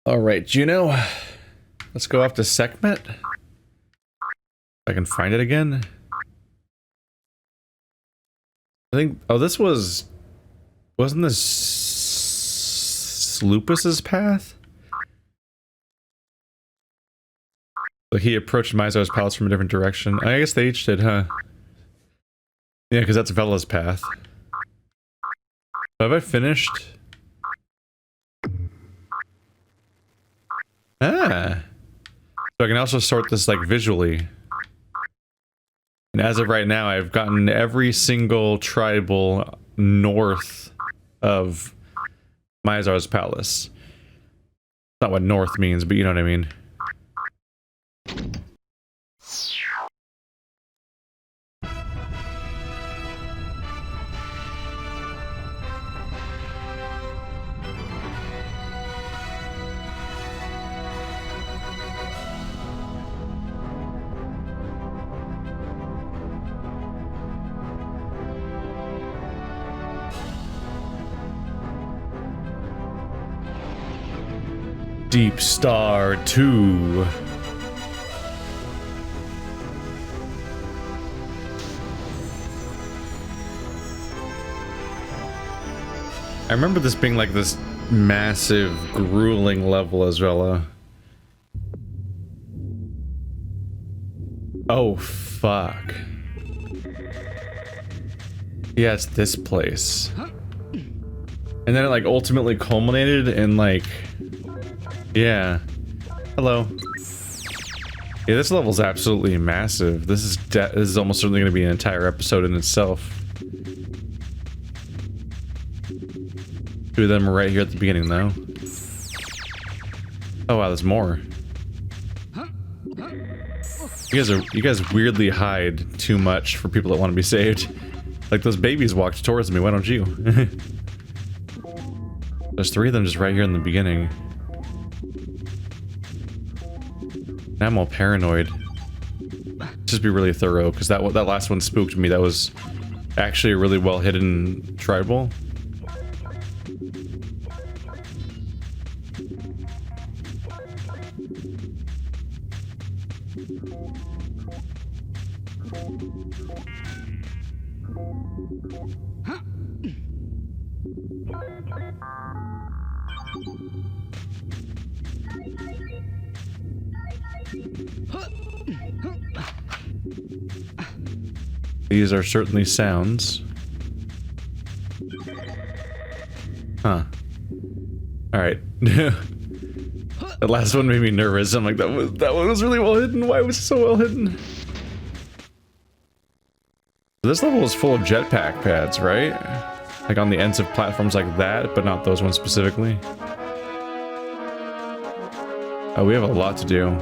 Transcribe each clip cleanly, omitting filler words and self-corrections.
All right, Juno. Let's go off to Sekhmet. If I can find it again. I think. Oh, this was. Wasn't this Lupus's path? Like he approached Mizar's palace from a different direction. I guess they each did, huh? Yeah, because that's Vela's path. Have I finished? Ah. So I can also sort this like visually. And as of right now, I've gotten every single tribal north of Mizar's palace. Not what north means, but you know what I mean. Deep Star 2. I remember this being like this massive, grueling level as well. Oh, fuck. Yeah, it's this place. And then it like ultimately culminated in like... Yeah. Hello. Yeah, this level's absolutely massive. This is almost certainly going to be an entire episode in itself. Two of them are right here at the beginning, though. Oh wow, there's more. You guys weirdly hide too much for people that want to be saved. Like those babies walked towards me. Why don't you? There's three of them just right here in the beginning. Now I'm all paranoid. Just be really thorough, because that last one spooked me. That was actually a really well hidden tribal. These are certainly sounds. Huh. Alright. That last one made me nervous. I'm like, that one was really well hidden. Why was it so well hidden? This level is full of jetpack pads, right? Like on the ends of platforms like that, but not those ones specifically. Oh, we have a lot to do.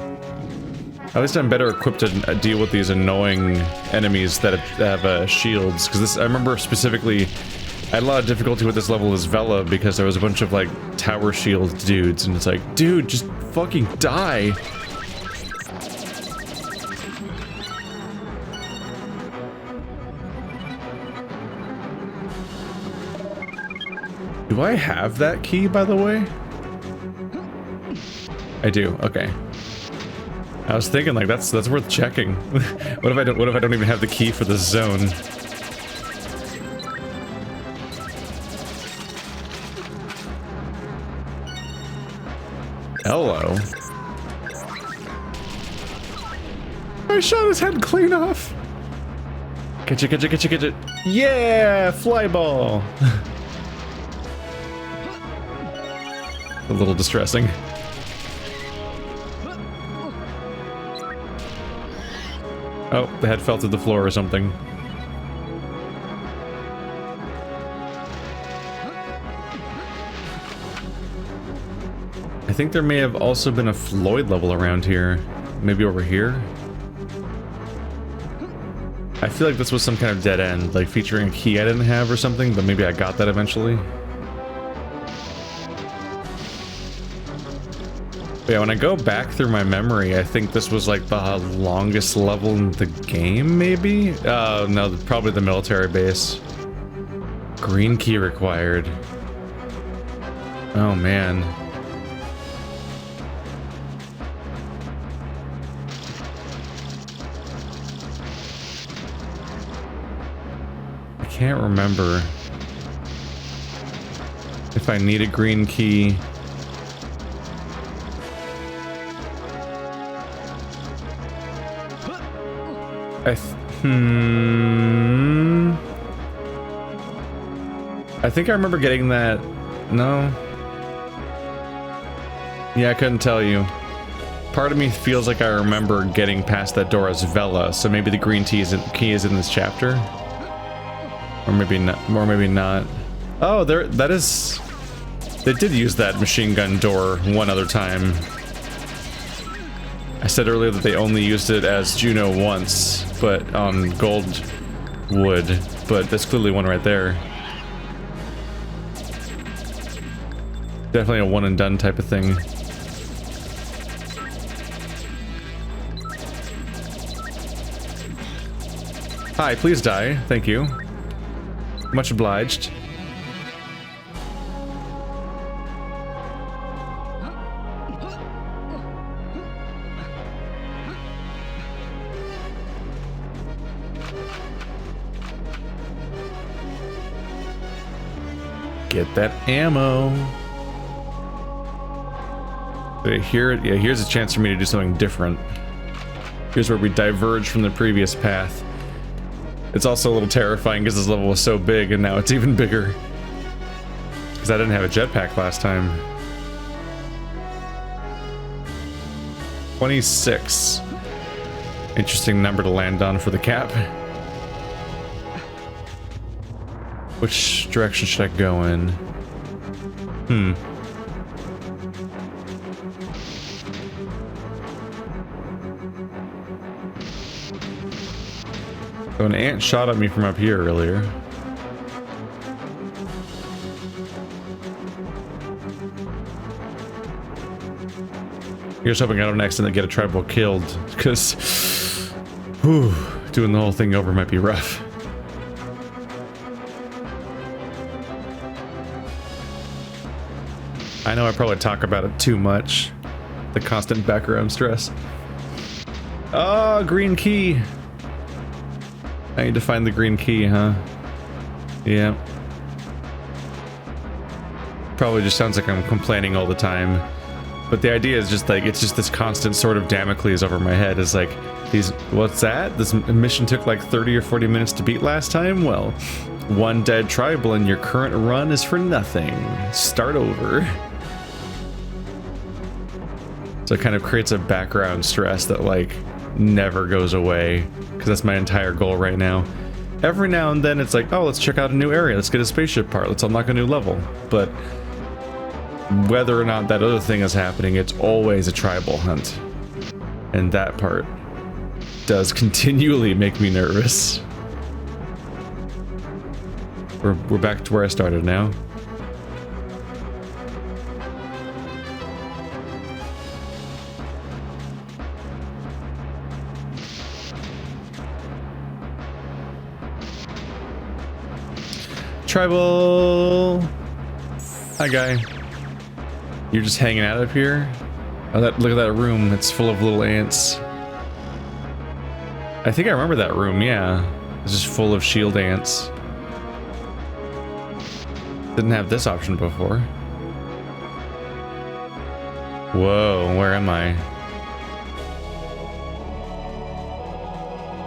At least I'm better equipped to deal with these annoying enemies that have shields. Because I remember specifically, I had a lot of difficulty with this level as Vela because there was a bunch of like tower shield dudes, and it's like, dude, just fucking die. Do I have that key, by the way? I do. Okay. I was thinking like that's worth checking. What if I don't even have the key for this zone? Hello. I shot his head clean off. Catch it, catch it, catch it, catch it. Yeah, fly ball. A little distressing. Oh, the head fell to the floor or something. I think there may have also been a Floyd level around here. Maybe over here? I feel like this was some kind of dead end, like featuring a key I didn't have or something, but maybe I got that eventually. But yeah, when I go back through my memory, I think this was like the longest level in the game, maybe? No, probably the military base. Green key required. Oh man. can't remember if I need a green key. I think I remember getting that. No. Yeah, I couldn't tell you. Part of me feels like I remember getting past that door as Vela, so maybe the green key is in this chapter, or maybe not. Or maybe not. Oh, there. That is. They did use that machine gun door one other time. I said earlier that they only used it as Juno once, but on Goldwood. But there's clearly one right there. Definitely a one and done type of thing. Hi, please die. Thank you. Much obliged. Get that ammo. Here, yeah, here's a chance for me to do something different. Here's where we diverge from the previous path. It's also a little terrifying because this level was so big and now it's even bigger. Because I didn't have a jetpack last time. 26. Interesting number to land on for the cap. Which direction should I go in? So an ant shot at me from up here earlier. Here's hoping I don't accidentally get a tribal killed, because doing the whole thing over might be rough. I know I probably talk about it too much. The constant background stress. Oh, green key. I need to find the green key, huh? Yeah. Probably just sounds like I'm complaining all the time. But the idea is just like, it's just this constant sort of Damocles over my head. Is like, what's that? This mission took like 30 or 40 minutes to beat last time? Well, one dead tribal in your current run is for nothing. Start over. So it kind of creates a background stress that like never goes away, because that's my entire goal right now. Every now and then it's like, oh, let's check out a new area, let's get a spaceship part, let's unlock a new level. But whether or not that other thing is happening, it's always a tribal hunt. And that part does continually make me nervous. We're back to where I started now. Tribal. Hi, guy. You're just hanging out up here? Oh, look at that room. It's full of little ants. I think I remember that room, yeah. It's just full of shield ants. Didn't have this option before. Whoa, where am I?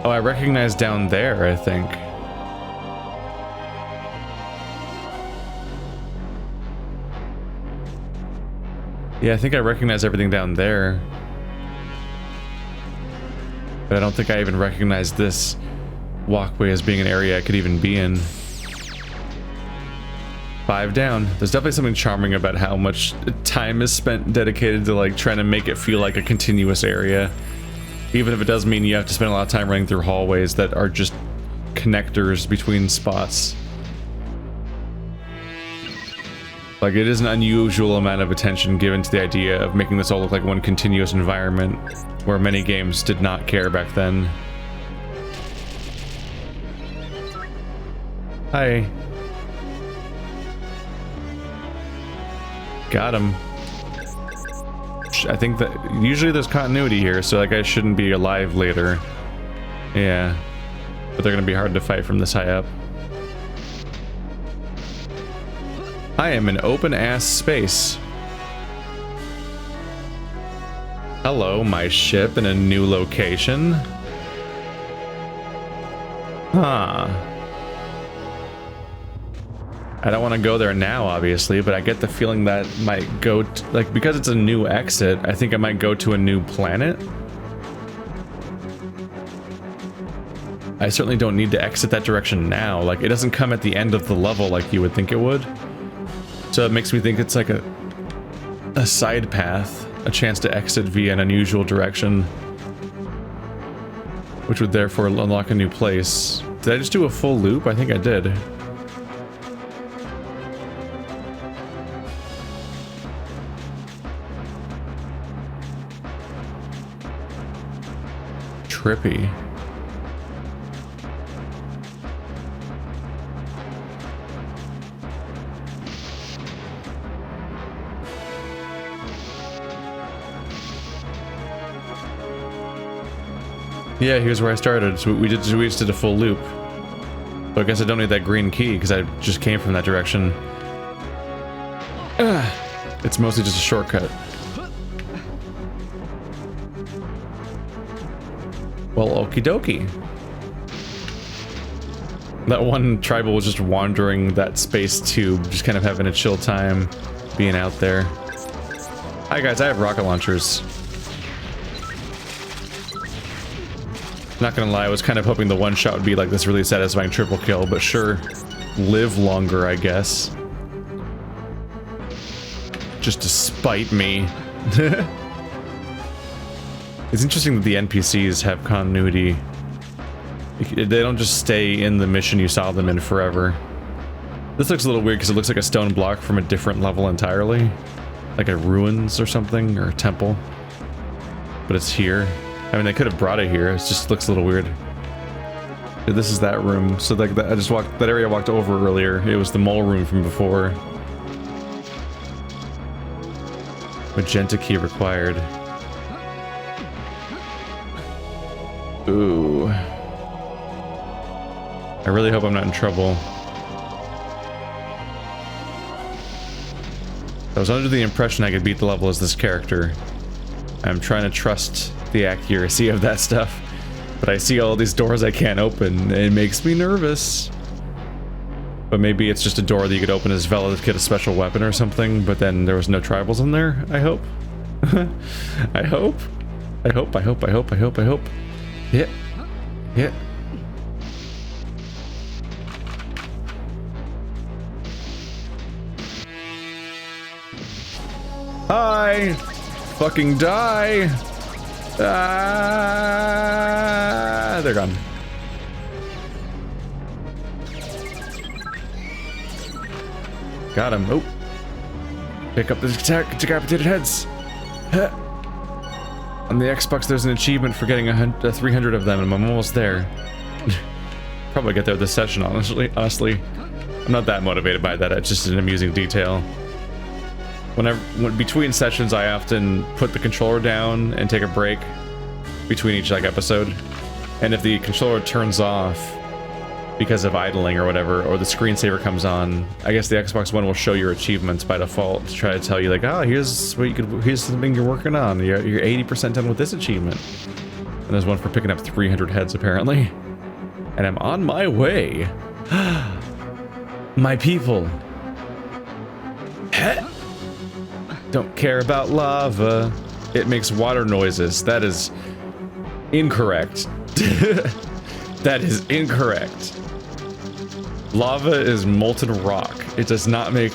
Oh, I recognize down there, I think. Yeah, I think I recognize everything down there. But I don't think I even recognize this walkway as being an area I could even be in. 5 down. There's definitely something charming about how much time is spent dedicated to like trying to make it feel like a continuous area. Even if it does mean you have to spend a lot of time running through hallways that are just connectors between spots. Like, it is an unusual amount of attention given to the idea of making this all look like one continuous environment, where many games did not care back then. Hi. Got him. I think that usually there's continuity here, so that guy shouldn't be alive later. Yeah. But they're gonna be hard to fight from this high up. I am in open-ass space. Hello, my ship in a new location. Huh. I don't want to go there now, obviously, but I get the feeling that might go like, because it's a new exit, I think I might go to a new planet. I certainly don't need to exit that direction now. Like, it doesn't come at the end of the level like you would think it would. So it makes me think it's like a side path, a chance to exit via an unusual direction, which would therefore unlock a new place. Did I just do a full loop? I think I did. Trippy. Yeah, here's where I started. So we just did a full loop. So I guess I don't need that green key because I just came from that direction. It's mostly just a shortcut. Well, okie dokie. That one tribal was just wandering that space tube, just kind of having a chill time being out there. Hi guys, I have rocket launchers. Not gonna lie, I was kind of hoping the one shot would be like this really satisfying triple kill, but sure, live longer, I guess. Just to spite me. It's interesting that the NPCs have continuity. They don't just stay in the mission you saw them in forever. This looks a little weird because it looks like a stone block from a different level entirely. Like a ruins or something, or a temple. But it's here. I mean, they could have brought it here. It just looks a little weird. This is that room. So like that, I just walked that area I walked over earlier. It was the mole room from before. Magenta key required. Ooh. I really hope I'm not in trouble. I was under the impression I could beat the level as this character. I'm trying to trust the accuracy of that stuff, but I see all these doors I can't open. It makes me nervous. But maybe it's just a door that you could open as Vela to get a special weapon or something, but then there was no tribals in there, I hope. I hope. I hope, I hope, I hope, I hope, I hope. Yeah. Yeah. Hi! Fucking die! Ah, they're gone. Got him. Oh. Pick up the decapitated heads. Huh. On the Xbox, there's an achievement for getting 300 of them, and I'm almost there. Probably get there this session, honestly. I'm not that motivated by that. It's just an amusing detail. Between sessions, I often put the controller down and take a break between each episode. And if the controller turns off because of idling or whatever, or the screensaver comes on, I guess the Xbox One will show your achievements by default to try to tell you like, oh, here's something you're working on. You're 80% done with this achievement. And there's one for picking up 300 heads apparently. And I'm on my way. My people. Don't care about lava. It makes water noises. That is incorrect. That is incorrect. Lava is molten rock. It does not make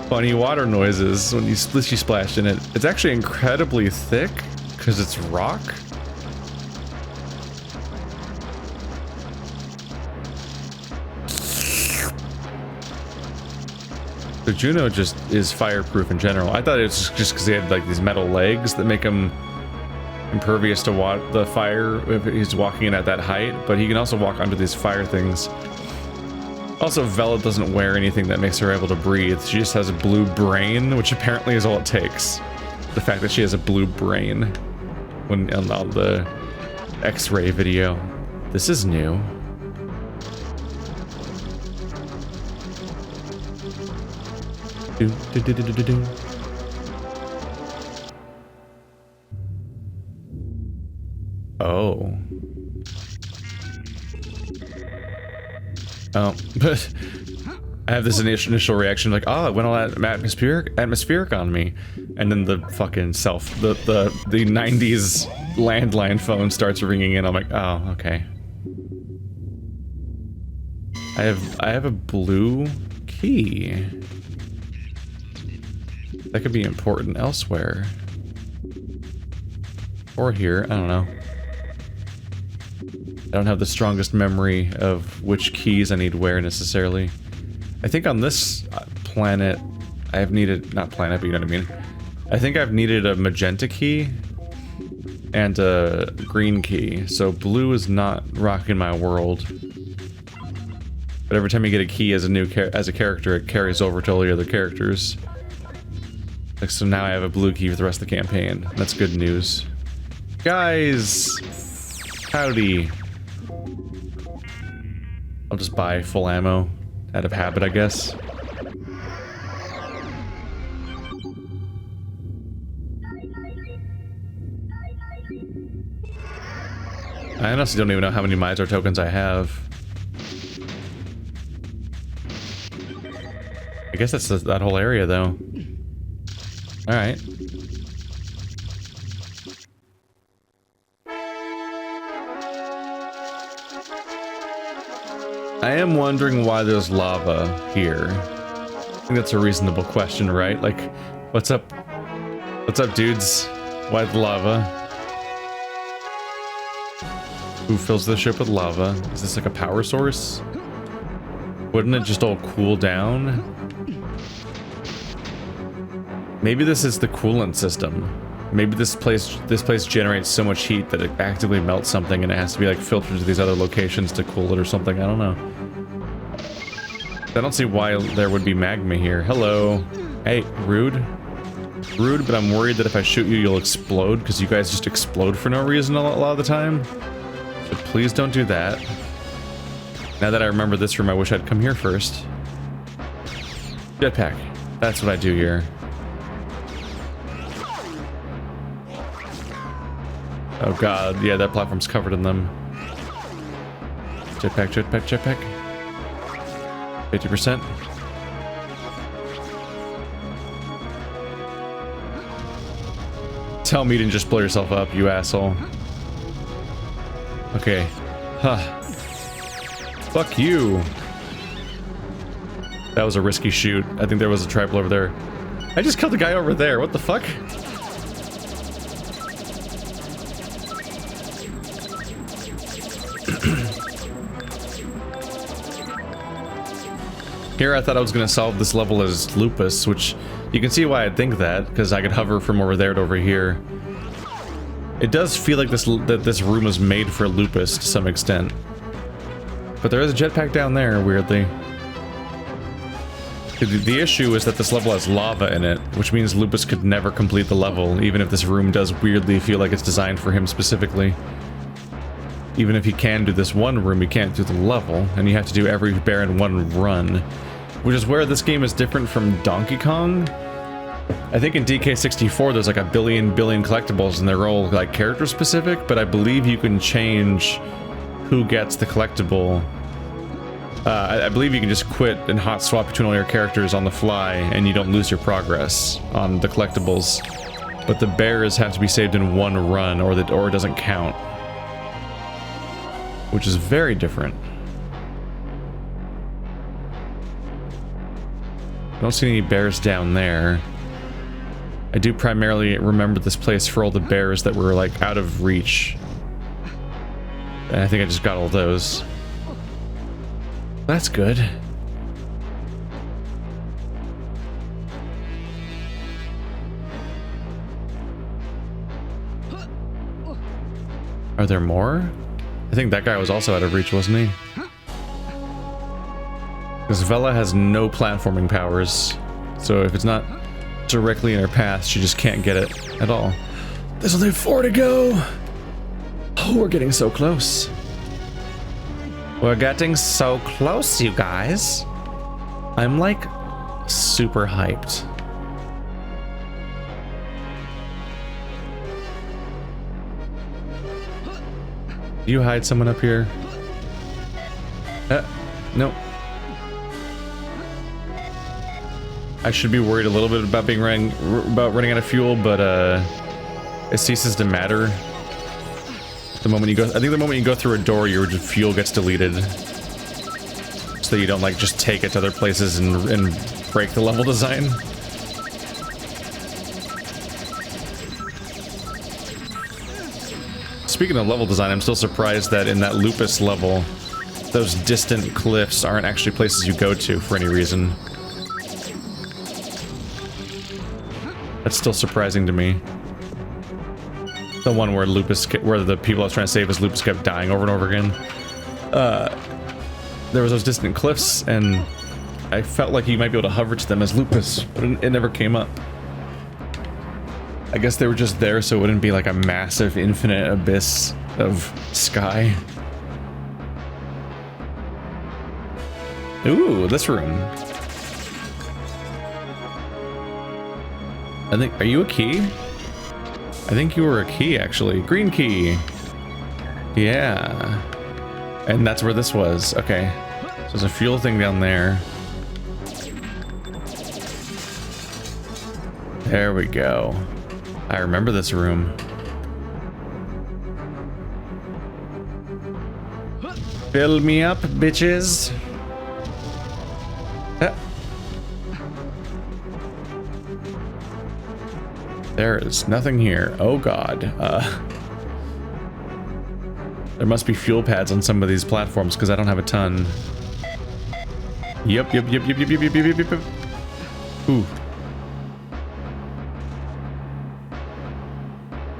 funny water noises when you splishy splash in it. It's actually incredibly thick because it's rock. So Juno just is fireproof in general. I thought it was just because he had like these metal legs that make him impervious to the fire if he's walking in at that height, but he can also walk under these fire things. Also, Vela doesn't wear anything that makes her able to breathe. She just has a blue brain, which apparently is all it takes. The fact that she has a blue brain when on the X-ray video. This is new. Do, do, do, do, do, do. Oh. Oh. I have this initial reaction like, oh, it went all atmospheric on me. And then the fucking the 90s landline phone starts ringing in. I'm like, oh, okay. I have a blue key. That could be important elsewhere. Or here, I don't know. I don't have the strongest memory of which keys I need where necessarily. I think on this planet, I have needed, not planet, but you know what I mean. I think I've needed a magenta key and a green key. So blue is not rocking my world. But every time you get a key as a character, it carries over to all the other characters. Like, so now I have a blue key for the rest of the campaign. That's good news. Guys! Howdy. I'll just buy full ammo. Out of habit, I guess. I honestly don't even know how many Mizar tokens I have. I guess that's that whole area, though. Alright. I am wondering why there's lava here. I think that's a reasonable question, right? Like, what's up? What's up, dudes? Why the lava? Who fills the ship with lava? Is this like a power source? Wouldn't it just all cool down? Maybe this is the coolant system. Maybe this place generates so much heat that it actively melts something and it has to be like filtered to these other locations to cool it or something. I don't know. I don't see why there would be magma here. Hello. Hey, rude. Rude, but I'm worried that if I shoot you, you'll explode because you guys just explode for no reason a lot of the time. So please don't do that. Now that I remember this room, I wish I'd come here first. Jetpack. That's what I do here. Oh god, yeah, that platform's covered in them. Jetpack, jetpack, jetpack. 50%. Tell me you didn't just blow yourself up, you asshole. Okay. Huh. Fuck you. That was a risky shoot. I think there was a tribal over there. I just killed the guy over there. What the fuck? Here I thought I was going to solve this level as Lupus, which you can see why I'd think that, because I could hover from over there to over here. It does feel like this room was made for Lupus to some extent. But there is a jetpack down there, weirdly. The issue is that this level has lava in it, which means Lupus could never complete the level, even if this room does weirdly feel like it's designed for him specifically. Even if he can do this one room, he can't do the level, and you have to do every bear in one run. Which is where this game is different from Donkey Kong. I think in DK64 there's like a billion collectibles and they're all like character specific, but I believe you can change who gets the collectible. I believe you can just quit and hot swap between all your characters on the fly and you don't lose your progress on the collectibles. But the bears have to be saved in one run or it doesn't count. Which is very different. I don't see any bears down there. I do primarily remember this place for all the bears that were like out of reach. And I think I just got all those. That's good. Are there more? I think that guy was also out of reach, wasn't he? Because Vela has no platforming powers, so if it's not directly in her path, she just can't get it at all. There's only 4 to go! Oh, we're getting so close. We're getting so close, you guys. I'm like super hyped. Do you hide someone up here? Nope. I should be worried a little bit about running out of fuel, but it ceases to matter. The moment you go, I think the moment you go through a door, your fuel gets deleted, so you don't like just take it to other places and break the level design. Speaking of level design, I'm still surprised that in that Lupus level, those distant cliffs aren't actually places you go to for any reason. That's still surprising to me. The one where where the people I was trying to save as Lupus kept dying over and over again. There was those distant cliffs, and I felt like you might be able to hover to them as Lupus, but it never came up. I guess they were just there so it wouldn't be like a massive infinite abyss of sky. Ooh, this room. I think, are you a key? I think you were a key, actually. Green key. Yeah. And that's where this was. Okay. So there's a fuel thing down there. There we go. I remember this room. Fill me up, bitches. There is nothing here. Oh god. There must be fuel pads on some of these platforms because I don't have a ton. Yep. Ooh.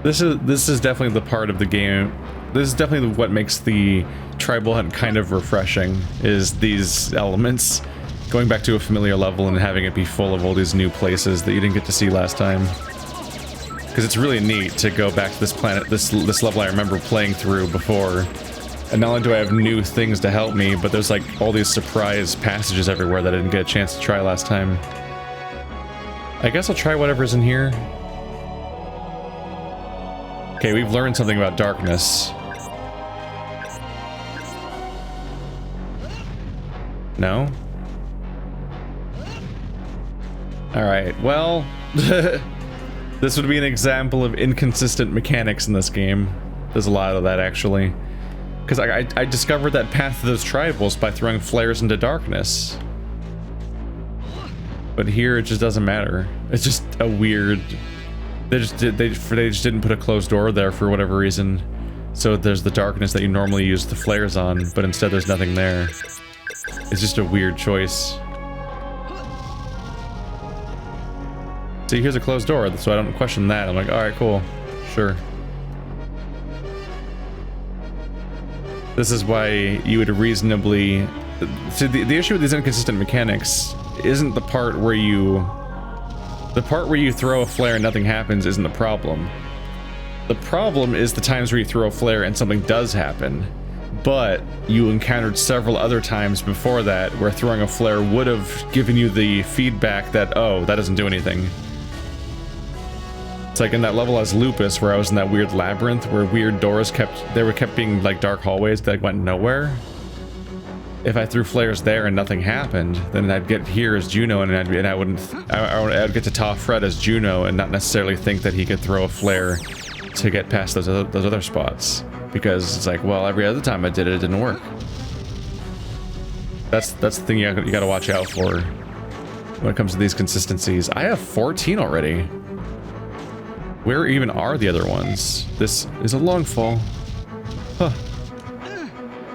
This is definitely the part of the game. This is definitely what makes the tribal hunt kind of refreshing, is these elements. Going back to a familiar level and having it be full of all these new places that you didn't get to see last time. Because it's really neat to go back to this planet, this level I remember playing through before. And not only do I have new things to help me, but there's like all these surprise passages everywhere that I didn't get a chance to try last time. I guess I'll try whatever's in here. Okay, we've learned something about darkness. No? Alright, well... this would be an example of inconsistent mechanics in this game. There's a lot of that, actually. Because I discovered that path to those tribals by throwing flares into darkness. But here, it just doesn't matter. It's just a weird... They just didn't put a closed door there for whatever reason. So there's the darkness that you normally use the flares on, but instead there's nothing there. It's just a weird choice. See, here's a closed door, so I don't question that. I'm like, alright, cool. Sure. This is why you would reasonably... See, the issue with these inconsistent mechanics isn't the part where you... The part where you throw a flare and nothing happens isn't the problem. The problem is the times where you throw a flare and something does happen. But you encountered several other times before that where throwing a flare would have given you the feedback that, oh, that doesn't do anything. It's like in that level as Lupus where I was in that weird labyrinth where weird doors kept being like dark hallways that went nowhere. If I threw flares there and nothing happened, then I'd get here as Juno, and I'd get to top Fred as Juno and not necessarily think that he could throw a flare to get past those other spots, because it's like, well, every other time I did it, it didn't work. That's the thing you gotta watch out for when it comes to these consistencies. I have 14 already. Where even are the other ones? This is a long fall. Huh.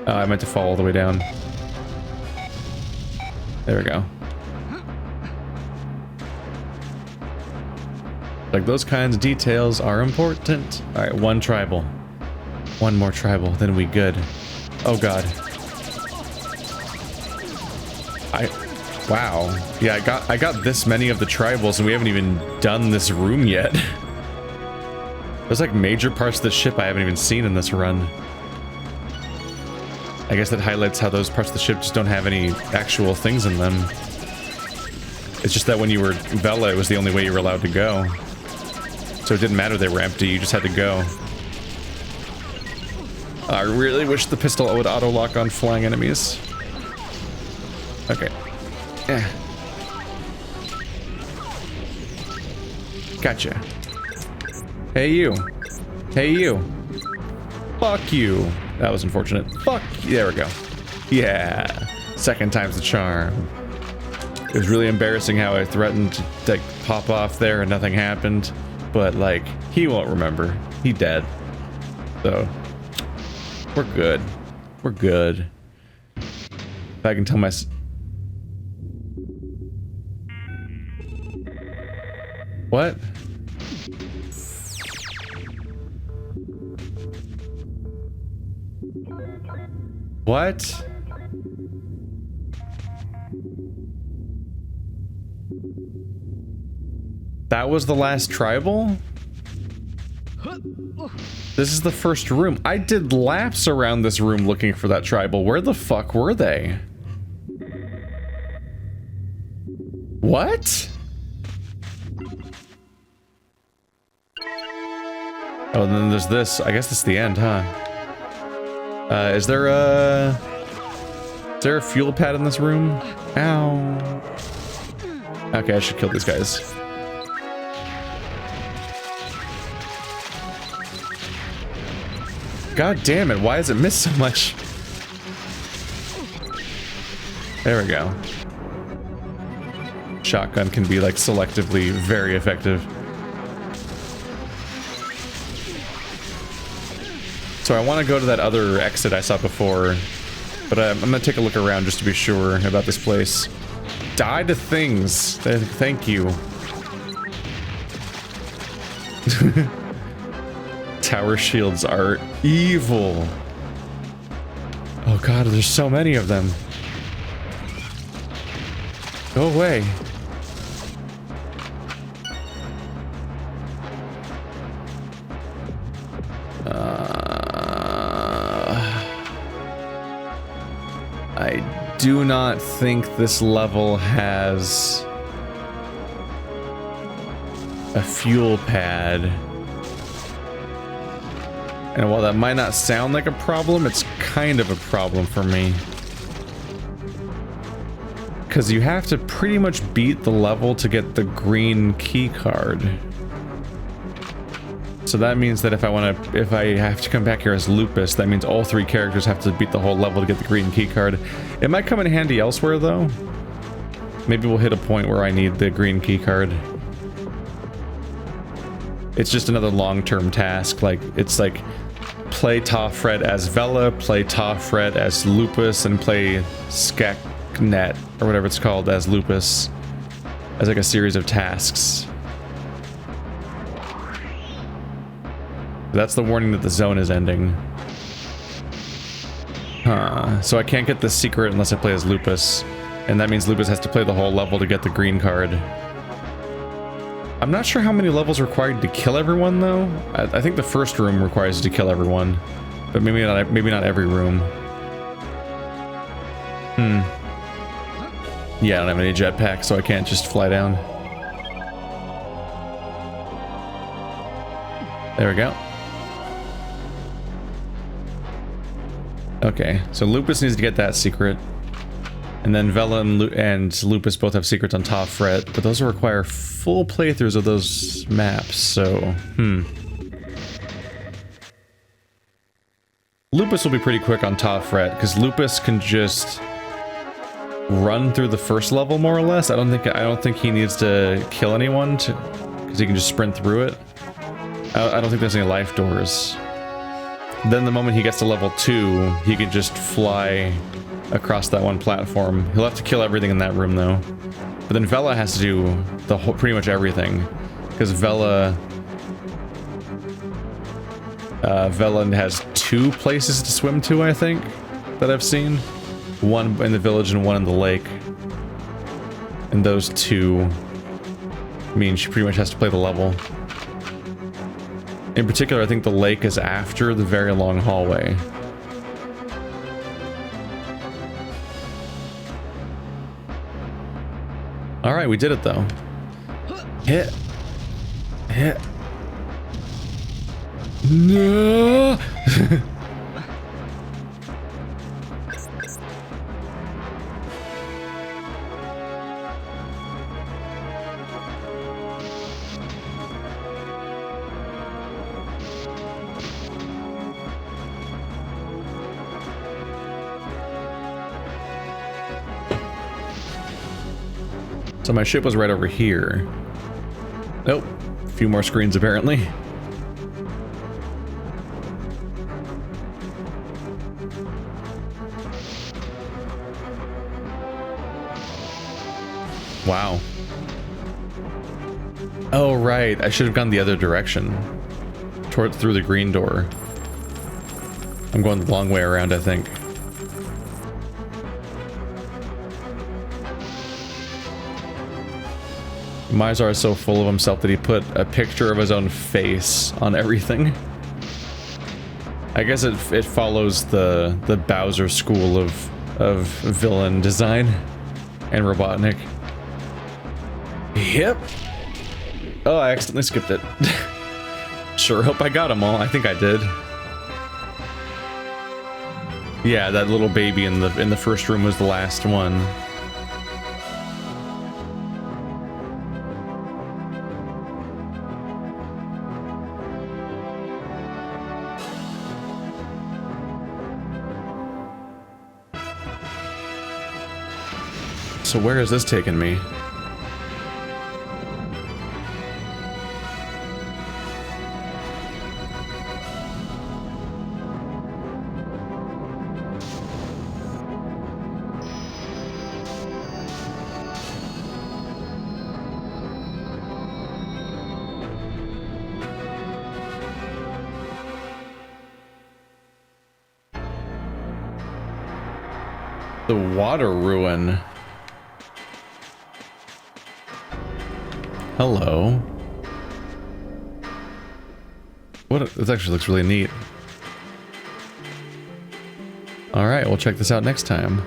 Oh, I meant to fall all the way down. There we go. Like, those kinds of details are important. Alright, one tribal. One more tribal, then we good. Oh god. Wow. Yeah, I got this many of the tribals and we haven't even done this room yet. There's like major parts of the ship I haven't even seen in this run. I guess that highlights how those parts of the ship just don't have any actual things in them. It's just that when you were Vela, it was the only way you were allowed to go. So it didn't matter they were empty, you just had to go. I really wish the pistol would auto-lock on flying enemies. Okay. Yeah. Gotcha. Hey you. Hey you. Fuck you. That was unfortunate. Fuck you. There we go. Yeah. Second time's the charm. It was really embarrassing how I threatened to like pop off there and nothing happened. But like, he won't remember. He dead. So, we're good. We're good. If I can tell my... What? What? That was the last tribal? This is the first room. I did laps around this room looking for that tribal. Where the fuck were they? What? Oh, and then there's this. I guess this is the end, huh? Is there a fuel pad in this room? Ow. Okay, I should kill these guys. God damn it, why does it miss so much? There we go. Shotgun can be like selectively very effective. So I want to go to that other exit I saw before, but I'm gonna take a look around just to be sure about this place. Die to things. Thank you. Tower shields are evil. Oh god, there's so many of them. Go away. I do not think this level has a fuel pad. And while that might not sound like a problem, it's kind of a problem for me. Because you have to pretty much beat the level to get the green key card. So that means that if I have to come back here as Lupus, that means all three characters have to beat the whole level to get the green key card. It might come in handy elsewhere though. Maybe we'll hit a point where I need the green key card. It's just another long-term task. Like, it's like play Toph as Vela, play Toph as Lupus, and play Skeknet, or whatever it's called, as Lupus. As like a series of tasks. That's the warning that the zone is ending. Huh. So I can't get the secret unless I play as Lupus. And that means Lupus has to play the whole level to get the green card. I'm not sure how many levels are required to kill everyone, though. I think the first room requires you to kill everyone. But maybe not every room. Yeah, I don't have any jetpack, so I can't just fly down. There we go. Okay, so Lupus needs to get that secret. And then Vela and Lupus both have secrets on Top Fret, but those will require full playthroughs of those maps, so, Lupus will be pretty quick on Top Fret, because Lupus can just run through the first level, more or less. I don't think he needs to kill anyone, because he can just sprint through it. I don't think there's any life doors. Then the moment he gets to level 2, he can just fly across that one platform. He'll have to kill everything in that room, though. But then Vela has to do the whole, pretty much everything, because Vela has 2 places to swim to, I think, that I've seen. One in the village and one in the lake. And those 2 mean she pretty much has to play the level. In particular, I think the lake is after the very long hallway. Alright. right, we did it though. Hit. Hit. No. So my ship was right over here. Nope. A few more screens apparently. Wow. Oh, right. I should have gone the other direction. Through the green door. I'm going the long way around, I think. Mizar is so full of himself that he put a picture of his own face on everything. I guess it follows the Bowser school of villain design and Robotnik. Yep. Oh, I accidentally skipped it. Sure hope I got them all. I think I did. Yeah, that little baby in the first room was the last one. So where is this taking me? The water ruin. Hello. What? This actually looks really neat. All right, we'll check this out next time.